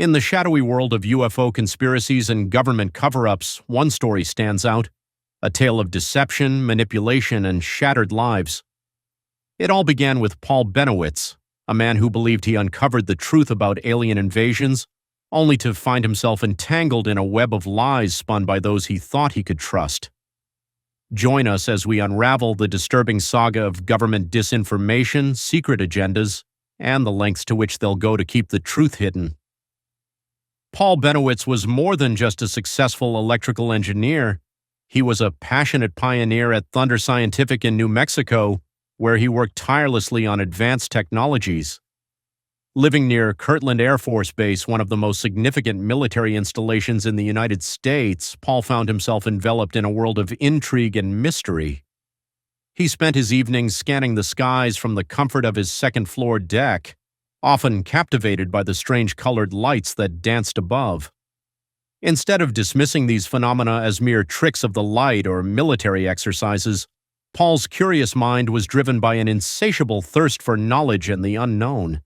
In the shadowy world of UFO conspiracies and government cover-ups, one story stands out, a tale of deception, manipulation, and shattered lives. It all began with Paul Bennewitz, a man who believed he uncovered the truth about alien invasions, only to find himself entangled in a web of lies spun by those he thought he could trust. Join us as we unravel the disturbing saga of government disinformation, secret agendas, and the lengths to which they'll go to keep the truth hidden. Paul Bennewitz was more than just a successful electrical engineer. He was a passionate pioneer at Thunder Scientific in New Mexico, where he worked tirelessly on advanced technologies. Living near Kirtland Air Force Base, one of the most significant military installations in the United States, Paul found himself enveloped in a world of intrigue and mystery. He spent his evenings scanning the skies from the comfort of his second-floor deck, often captivated by the strange colored lights that danced above. Instead of dismissing these phenomena as mere tricks of the light or military exercises, Paul's curious mind was driven by an insatiable thirst for knowledge and the unknown.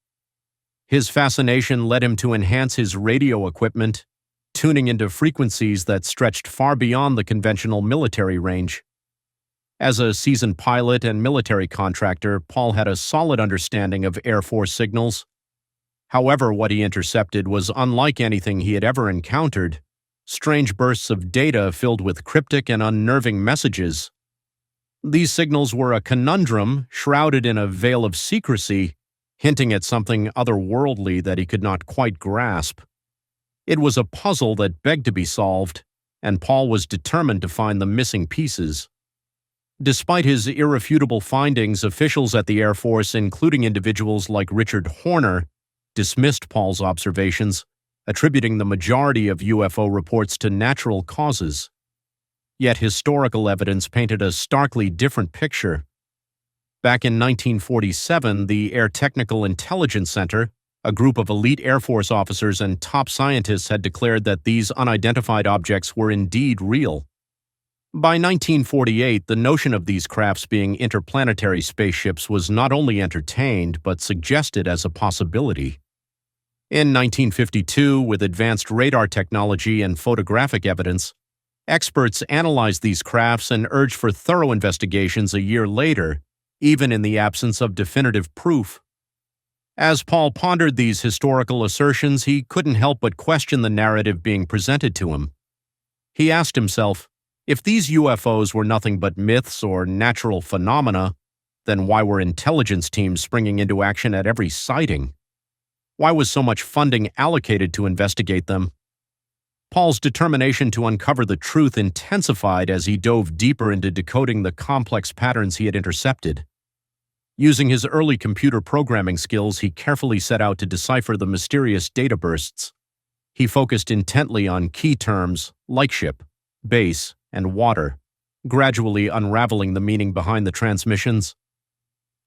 His fascination led him to enhance his radio equipment, tuning into frequencies that stretched far beyond the conventional military range. As a seasoned pilot and military contractor, Paul had a solid understanding of Air Force signals. However, what he intercepted was unlike anything he had ever encountered: strange bursts of data filled with cryptic and unnerving messages. These signals were a conundrum shrouded in a veil of secrecy, hinting at something otherworldly that he could not quite grasp. It was a puzzle that begged to be solved, and Paul was determined to find the missing pieces. Despite his irrefutable findings, officials at the Air Force, including individuals like Richard Horner, dismissed Paul's observations, attributing the majority of UFO reports to natural causes. Yet historical evidence painted a starkly different picture. Back in 1947, the Air Technical Intelligence Center, a group of elite Air Force officers and top scientists, had declared that these unidentified objects were indeed real. By 1948, the notion of these crafts being interplanetary spaceships was not only entertained, but suggested as a possibility. In 1952, with advanced radar technology and photographic evidence, experts analyzed these crafts and urged for thorough investigations a year later, even in the absence of definitive proof. As Paul pondered these historical assertions, he couldn't help but question the narrative being presented to him. He asked himself, if these UFOs were nothing but myths or natural phenomena, then why were intelligence teams springing into action at every sighting? Why was so much funding allocated to investigate them? Paul's determination to uncover the truth intensified as he dove deeper into decoding the complex patterns he had intercepted. Using his early computer programming skills, he carefully set out to decipher the mysterious data bursts. He focused intently on key terms like ship, base, and water, gradually unraveling the meaning behind the transmissions.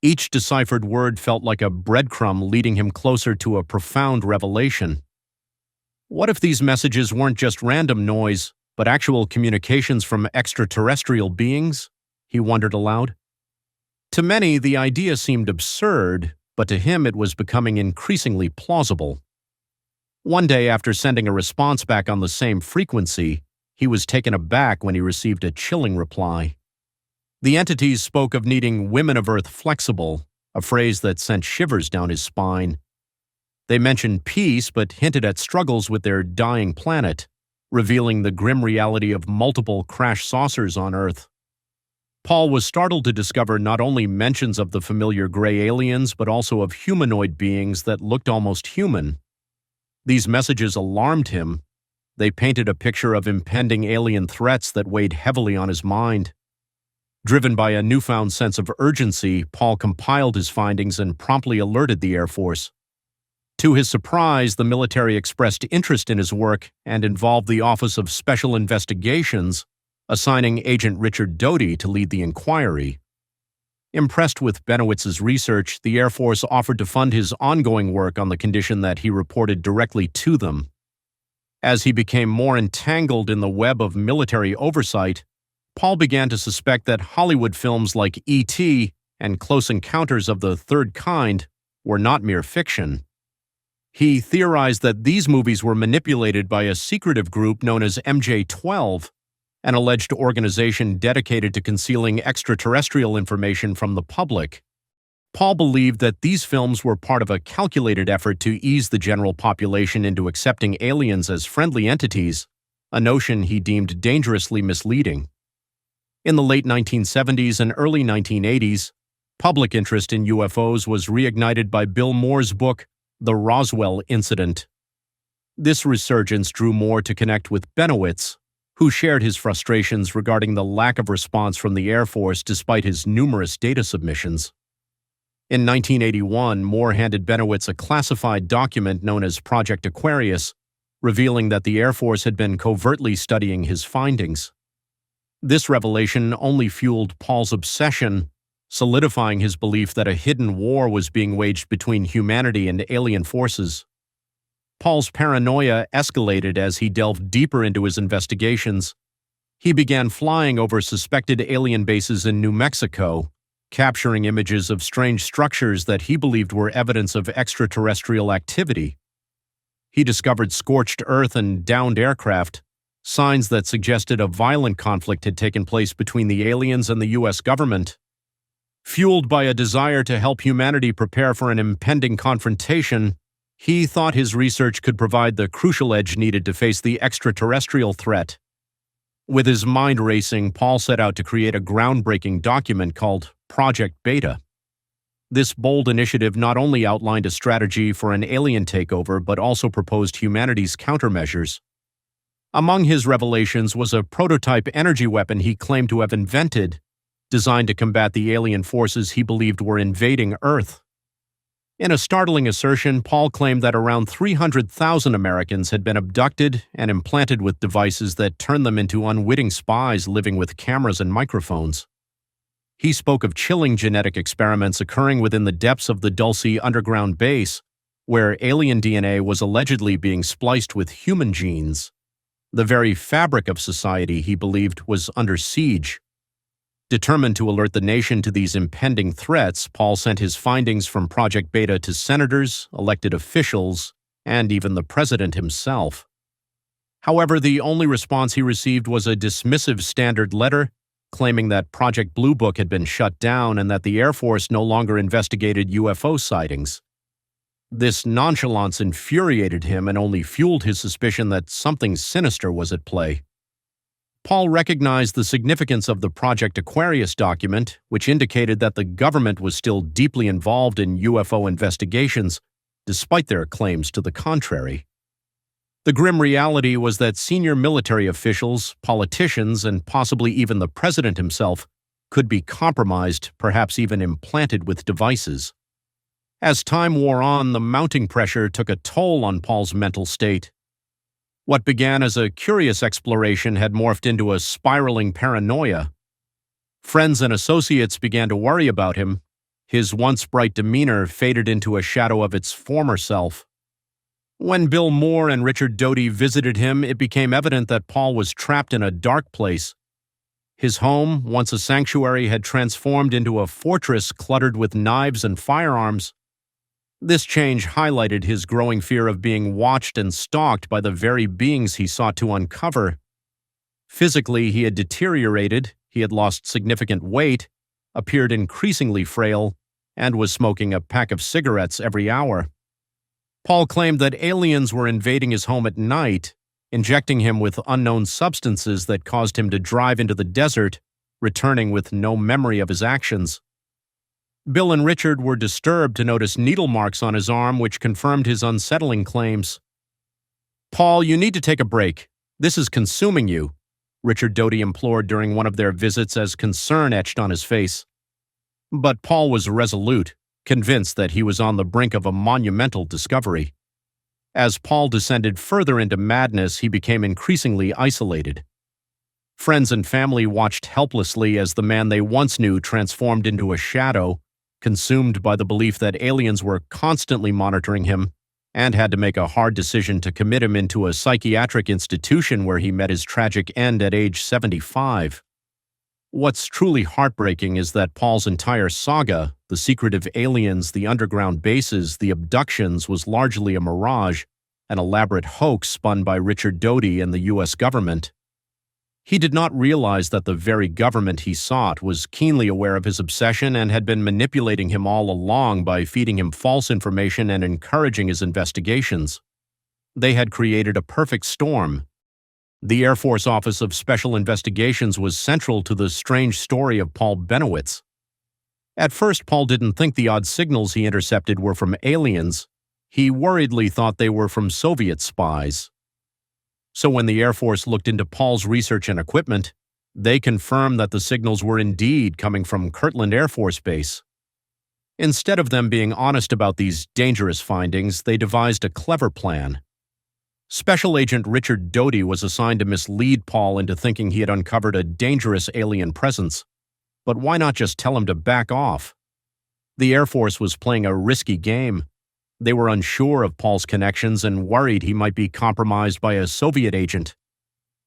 Each deciphered word felt like a breadcrumb leading him closer to a profound revelation. What if these messages weren't just random noise, but actual communications from extraterrestrial beings? He wondered aloud. To many, the idea seemed absurd, but to him it was becoming increasingly plausible. One day, after sending a response back on the same frequency, he was taken aback when he received a chilling reply. The entities spoke of needing women of Earth flexible, a phrase that sent shivers down his spine. They mentioned peace, but hinted at struggles with their dying planet, revealing the grim reality of multiple crash saucers on Earth. Paul was startled to discover not only mentions of the familiar gray aliens, but also of humanoid beings that looked almost human. These messages alarmed him. They painted a picture of impending alien threats that weighed heavily on his mind. Driven by a newfound sense of urgency, Paul compiled his findings and promptly alerted the Air Force. To his surprise, the military expressed interest in his work and involved the Office of Special Investigations, assigning Agent Richard Doty to lead the inquiry. Impressed with Bennewitz's research, the Air Force offered to fund his ongoing work on the condition that he reported directly to them. As he became more entangled in the web of military oversight, Paul began to suspect that Hollywood films like E.T. and Close Encounters of the Third Kind were not mere fiction. He theorized that these movies were manipulated by a secretive group known as MJ-12, an alleged organization dedicated to concealing extraterrestrial information from the public. Paul believed that these films were part of a calculated effort to ease the general population into accepting aliens as friendly entities, a notion he deemed dangerously misleading. In the late 1970s and early 1980s, public interest in UFOs was reignited by Bill Moore's book, The Roswell Incident. This resurgence drew Moore to connect with Benowitz, who shared his frustrations regarding the lack of response from the Air Force despite his numerous data submissions. In 1981, Moore handed Benowitz a classified document known as Project Aquarius, revealing that the Air Force had been covertly studying his findings. This revelation only fueled Paul's obsession, solidifying his belief that a hidden war was being waged between humanity and alien forces. Paul's paranoia escalated as he delved deeper into his investigations. He began flying over suspected alien bases in New Mexico, capturing images of strange structures that he believed were evidence of extraterrestrial activity. He discovered scorched earth and downed aircraft, signs that suggested a violent conflict had taken place between the aliens and the U.S. government. Fueled by a desire to help humanity prepare for an impending confrontation, he thought his research could provide the crucial edge needed to face the extraterrestrial threat. With his mind racing, Paul set out to create a groundbreaking document called Project Beta. This bold initiative not only outlined a strategy for an alien takeover, but also proposed humanity's countermeasures. Among his revelations was a prototype energy weapon he claimed to have invented, designed to combat the alien forces he believed were invading Earth. In a startling assertion, Paul claimed that around 300,000 Americans had been abducted and implanted with devices that turned them into unwitting spies living with cameras and microphones. He spoke of chilling genetic experiments occurring within the depths of the Dulce underground base, where alien DNA was allegedly being spliced with human genes. The very fabric of society, he believed, was under siege. Determined to alert the nation to these impending threats, Paul sent his findings from Project Beta to senators, elected officials, and even the president himself. However, the only response he received was a dismissive standard letter claiming that Project Blue Book had been shut down and that the Air Force no longer investigated UFO sightings. This nonchalance infuriated him and only fueled his suspicion that something sinister was at play. Paul recognized the significance of the Project Aquarius document, which indicated that the government was still deeply involved in UFO investigations, despite their claims to the contrary. The grim reality was that senior military officials, politicians, and possibly even the president himself could be compromised, perhaps even implanted with devices. As time wore on, the mounting pressure took a toll on Paul's mental state. What began as a curious exploration had morphed into a spiraling paranoia. Friends and associates began to worry about him. His once bright demeanor faded into a shadow of its former self. When Bill Moore and Richard Doty visited him, it became evident that Paul was trapped in a dark place. His home, once a sanctuary, had transformed into a fortress cluttered with knives and firearms. This change highlighted his growing fear of being watched and stalked by the very beings he sought to uncover. Physically, he had deteriorated, he had lost significant weight, appeared increasingly frail, and was smoking a pack of cigarettes every hour. Paul claimed that aliens were invading his home at night, injecting him with unknown substances that caused him to drive into the desert, returning with no memory of his actions. Bill and Richard were disturbed to notice needle marks on his arm, which confirmed his unsettling claims. "Paul, you need to take a break. This is consuming you," Richard Doty implored during one of their visits as concern etched on his face. But Paul was resolute, convinced that he was on the brink of a monumental discovery. As Paul descended further into madness, he became increasingly isolated. Friends and family watched helplessly as the man they once knew transformed into a shadow, consumed by the belief that aliens were constantly monitoring him and had to make a hard decision to commit him into a psychiatric institution where he met his tragic end at age 75. What's truly heartbreaking is that Paul's entire saga, The secretive aliens, the underground bases, the abductions was largely a mirage, an elaborate hoax spun by Richard Doty and the U.S. government. He did not realize that the very government he sought was keenly aware of his obsession and had been manipulating him all along by feeding him false information and encouraging his investigations. They had created a perfect storm. The Air Force Office of Special Investigations was central to the strange story of Paul Benowitz. At first, Paul didn't think the odd signals he intercepted were from aliens. He worriedly thought they were from Soviet spies. So when the Air Force looked into Paul's research and equipment, they confirmed that the signals were indeed coming from Kirtland Air Force Base. Instead of them being honest about these dangerous findings, they devised a clever plan. Special Agent Richard Doty was assigned to mislead Paul into thinking he had uncovered a dangerous alien presence. But why not just tell him to back off? The Air Force was playing a risky game. They were unsure of Paul's connections and worried he might be compromised by a Soviet agent.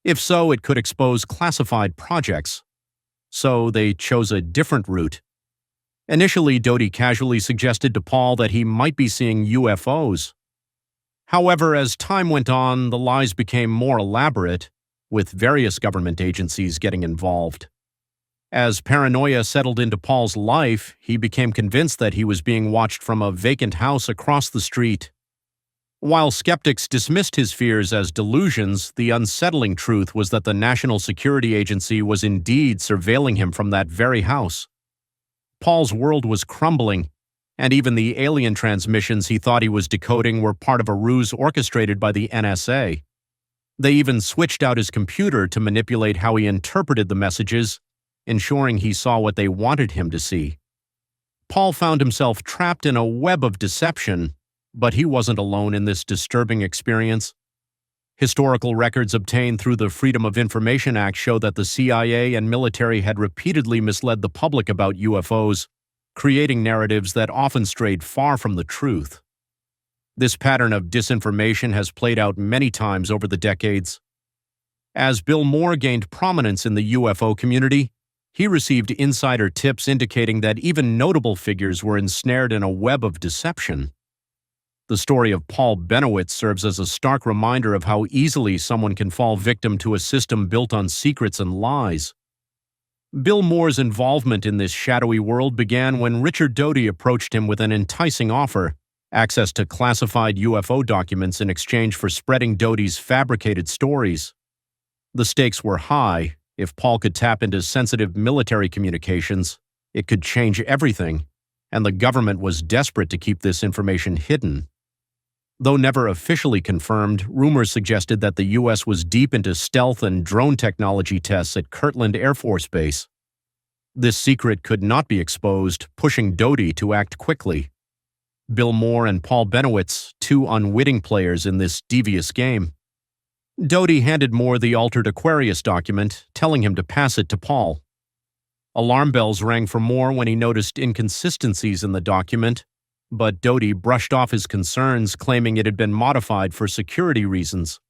If so, it could expose classified projects. So they chose a different route. Initially, Doty casually suggested to Paul that he might be seeing UFOs. However, as time went on, the lies became more elaborate, with various government agencies getting involved. As paranoia settled into Paul's life, he became convinced that he was being watched from a vacant house across the street. While skeptics dismissed his fears as delusions, the unsettling truth was that the National Security Agency was indeed surveilling him from that very house. Paul's world was crumbling, and even the alien transmissions he thought he was decoding were part of a ruse orchestrated by the NSA. They even switched out his computer to manipulate how he interpreted the messages, ensuring he saw what they wanted him to see. Paul found himself trapped in a web of deception, but he wasn't alone in this disturbing experience. Historical records obtained through the Freedom of Information Act show that the CIA and military had repeatedly misled the public about UFOs, creating narratives that often strayed far from the truth. This pattern of disinformation has played out many times over the decades. As Bill Moore gained prominence in the UFO community, he received insider tips indicating that even notable figures were ensnared in a web of deception. The story of Paul Benowitz serves as a stark reminder of how easily someone can fall victim to a system built on secrets and lies. Bill Moore's involvement in this shadowy world began when Richard Doty approached him with an enticing offer: access to classified UFO documents in exchange for spreading Doty's fabricated stories. The stakes were high. If Paul could tap into sensitive military communications, it could change everything, and the government was desperate to keep this information hidden. Though never officially confirmed, rumors suggested that the U.S. was deep into stealth and drone technology tests at Kirtland Air Force Base. This secret could not be exposed, pushing Doty to act quickly. Bill Moore and Paul Benowitz, two unwitting players in this devious game. Doty handed Moore the altered Aquarius document, telling him to pass it to Paul. Alarm bells rang for Moore when he noticed inconsistencies in the document, but Doty brushed off his concerns, claiming it had been modified for security reasons.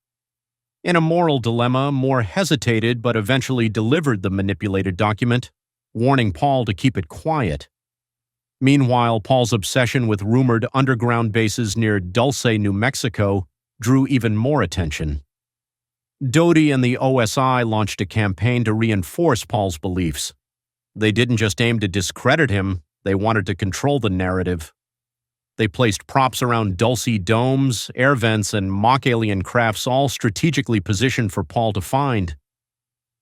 In a moral dilemma, Moore hesitated but eventually delivered the manipulated document, warning Paul to keep it quiet. Meanwhile, Paul's obsession with rumored underground bases near Dulce, New Mexico, drew even more attention. Doty and the OSI launched a campaign to reinforce Paul's beliefs. They didn't just aim to discredit him, they wanted to control the narrative. They placed props around Dulce domes, air vents, and mock alien crafts, all strategically positioned for Paul to find.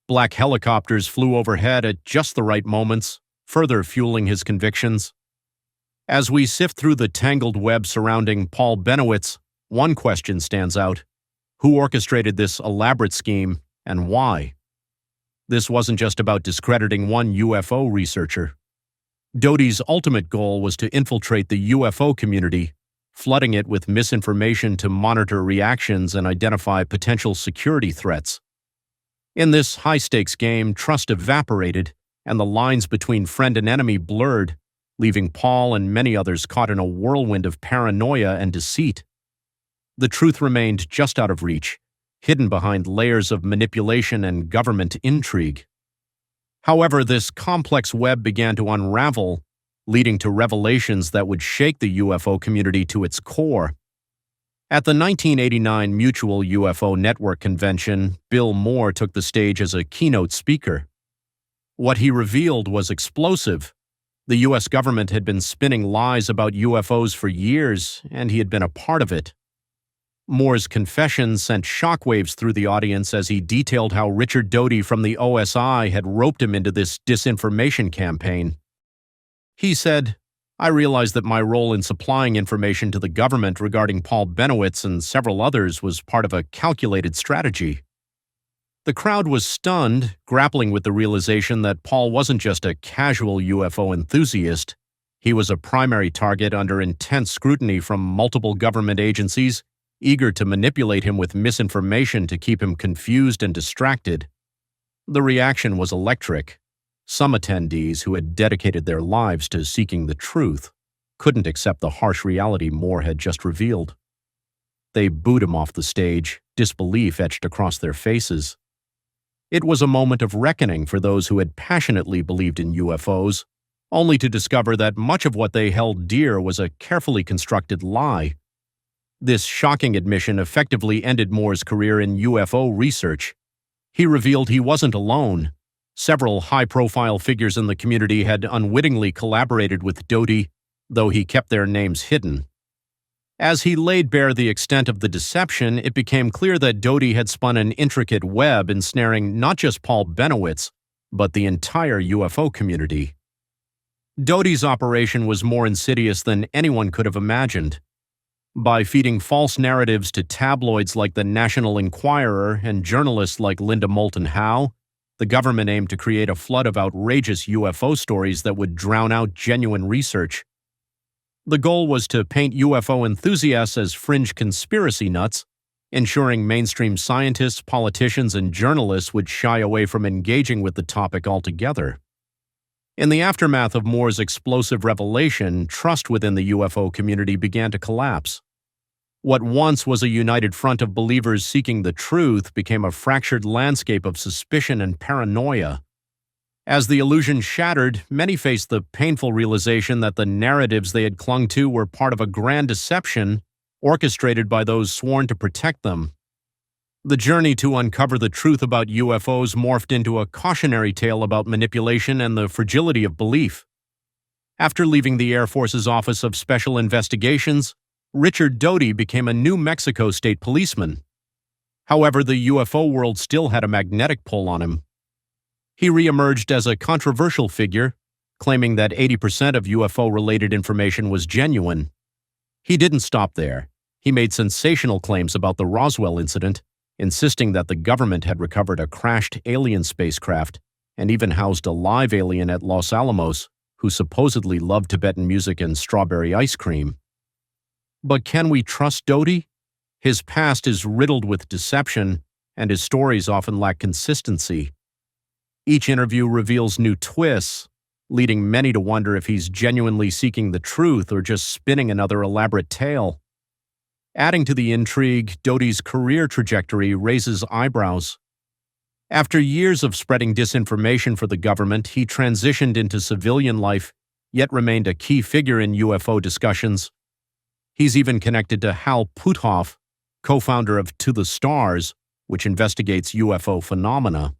Black helicopters flew overhead at just the right moments, further fueling his convictions. As we sift through the tangled web surrounding Paul Benowitz, one question stands out: who orchestrated this elaborate scheme, and why? This wasn't just about discrediting one UFO researcher. Doty's ultimate goal was to infiltrate the UFO community, flooding it with misinformation to monitor reactions and identify potential security threats. In this high-stakes game, trust evaporated, and the lines between friend and enemy blurred, leaving Paul and many others caught in a whirlwind of paranoia and deceit. The truth remained just out of reach, hidden behind layers of manipulation and government intrigue. However, this complex web began to unravel, leading to revelations that would shake the UFO community to its core. At the 1989 Mutual UFO Network Convention, Bill Moore took the stage as a keynote speaker. What he revealed was explosive. The U.S. government had been spinning lies about UFOs for years, and he had been a part of it. Moore's confession sent shockwaves through the audience as he detailed how Richard Doty from the OSI had roped him into this disinformation campaign. He said, "I realized that my role in supplying information to the government regarding Paul Benowitz and several others was part of a calculated strategy." The crowd was stunned, grappling with the realization that Paul wasn't just a casual UFO enthusiast. He was a primary target under intense scrutiny from multiple government agencies, eager to manipulate him with misinformation to keep him confused and distracted. The reaction was electric. Some attendees who had dedicated their lives to seeking the truth couldn't accept the harsh reality Moore had just revealed. They booed him off the stage, disbelief etched across their faces. It was a moment of reckoning for those who had passionately believed in UFOs, only to discover that much of what they held dear was a carefully constructed lie. This shocking admission effectively ended Moore's career in UFO research. He revealed he wasn't alone. Several high-profile figures in the community had unwittingly collaborated with Doty, though he kept their names hidden. As he laid bare the extent of the deception, it became clear that Doty had spun an intricate web ensnaring not just Paul Benowitz, but the entire UFO community. Doty's operation was more insidious than anyone could have imagined. By feeding false narratives to tabloids like the National Enquirer and journalists like Linda Moulton Howe, the government aimed to create a flood of outrageous UFO stories that would drown out genuine research. The goal was to paint UFO enthusiasts as fringe conspiracy nuts, ensuring mainstream scientists, politicians, and journalists would shy away from engaging with the topic altogether. In the aftermath of Moore's explosive revelation, trust within the UFO community began to collapse. What once was a united front of believers seeking the truth became a fractured landscape of suspicion and paranoia. As the illusion shattered, many faced the painful realization that the narratives they had clung to were part of a grand deception orchestrated by those sworn to protect them. The journey to uncover the truth about UFOs morphed into a cautionary tale about manipulation and the fragility of belief. After leaving the Air Force's Office of Special Investigations, Richard Doty became a New Mexico state policeman. However, the UFO world still had a magnetic pull on him. He reemerged as a controversial figure, claiming that 80% of UFO-related information was genuine. He didn't stop there. He made sensational claims about the Roswell incident, insisting that the government had recovered a crashed alien spacecraft and even housed a live alien at Los Alamos who supposedly loved Tibetan music and strawberry ice cream. But can we trust Doty? His past is riddled with deception, and his stories often lack consistency. Each interview reveals new twists, leading many to wonder if he's genuinely seeking the truth or just spinning another elaborate tale. Adding to the intrigue, Doty's career trajectory raises eyebrows. After years of spreading disinformation for the government, he transitioned into civilian life, yet remained a key figure in UFO discussions. He's even connected to Hal Puthoff, co-founder of To the Stars, which investigates UFO phenomena.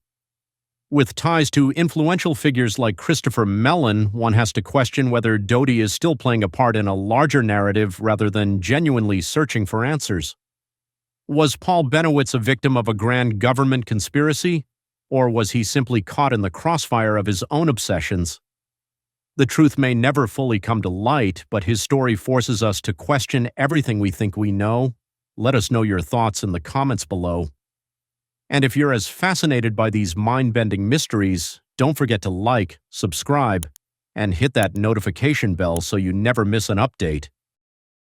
With ties to influential figures like Christopher Mellon, one has to question whether Doty is still playing a part in a larger narrative rather than genuinely searching for answers. Was Paul Benowitz a victim of a grand government conspiracy, or was he simply caught in the crossfire of his own obsessions? The truth may never fully come to light, but his story forces us to question everything we think we know. Let us know your thoughts in the comments below. And if you're as fascinated by these mind-bending mysteries, don't forget to like, subscribe, and hit that notification bell so you never miss an update.